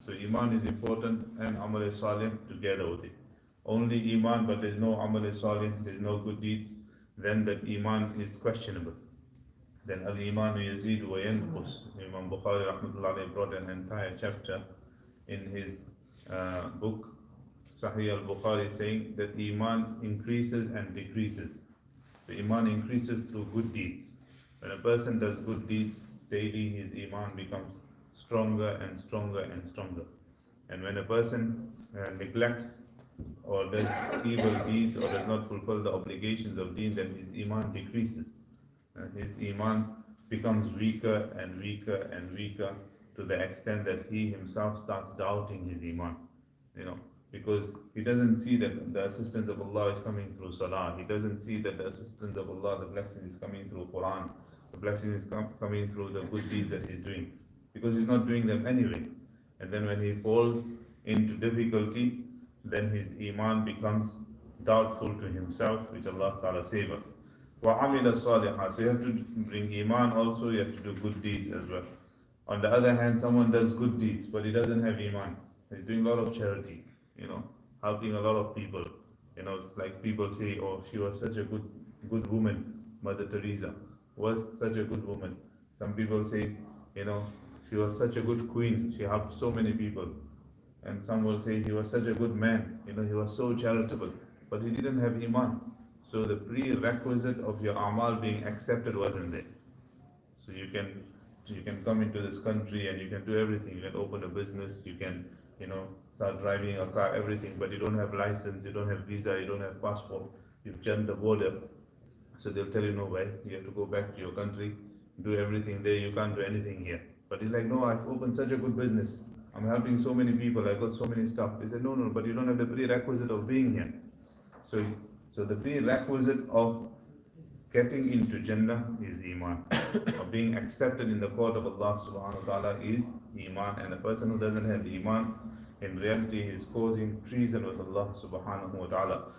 So Iman is important and Amal Salih together with it. Only Iman but there is no Amal Salih, there is no good deeds, then that Iman is questionable. Then Al-Iman Yazid wa Yanqus. Imam Bukhari rahmatullahi alayhi brought an entire chapter in his book Sahih al-Bukhari saying that Iman increases and decreases. The Iman increases through good deeds. When a person does good deeds daily, his Iman becomes stronger and stronger and stronger. And when a person neglects or does evil deeds or does not fulfill the obligations of deen, then his Iman decreases. And his Iman becomes weaker and weaker and weaker to the extent that he himself starts doubting his Iman. Because he doesn't see that the assistance of Allah is coming through Salah. He doesn't see that the assistance of Allah, the blessing is coming through Quran. The blessing is coming through the good deeds that he's doing. Because he's not doing them anyway. And then when he falls into difficulty, then his Iman becomes doubtful to himself, which Allah Ta'ala save us. وَعَمِلَ الصَّالِحَةِ. So you have to bring Iman also, you have to do good deeds as well. On the other hand, someone does good deeds, but he doesn't have Iman. He's doing a lot of charity, helping a lot of people. It's like people say, oh, she was such a good woman, Mother Teresa was such a good woman. Some people say, she was such a good queen, she helped so many people. And some will say he was such a good man, he was so charitable, but he didn't have Iman. So the prerequisite of your amal being accepted wasn't there. So you can come into this country and you can do everything. You can open a business, you can start driving a car, everything, but you don't have license, you don't have visa, you don't have passport, you've jumped the border. So they'll tell you, no way, you have to go back to your country, do everything there, you can't do anything here. But he's like, no, I've opened such a good business, I'm helping so many people, I've got so many stuff. He said, no, but you don't have the prerequisite of being here. So the prerequisite of getting into Jannah is Iman. Of being accepted in the court of Allah subhanahu wa ta'ala is Iman. And a person who doesn't have Iman, in reality is causing treason with Allah subhanahu wa ta'ala.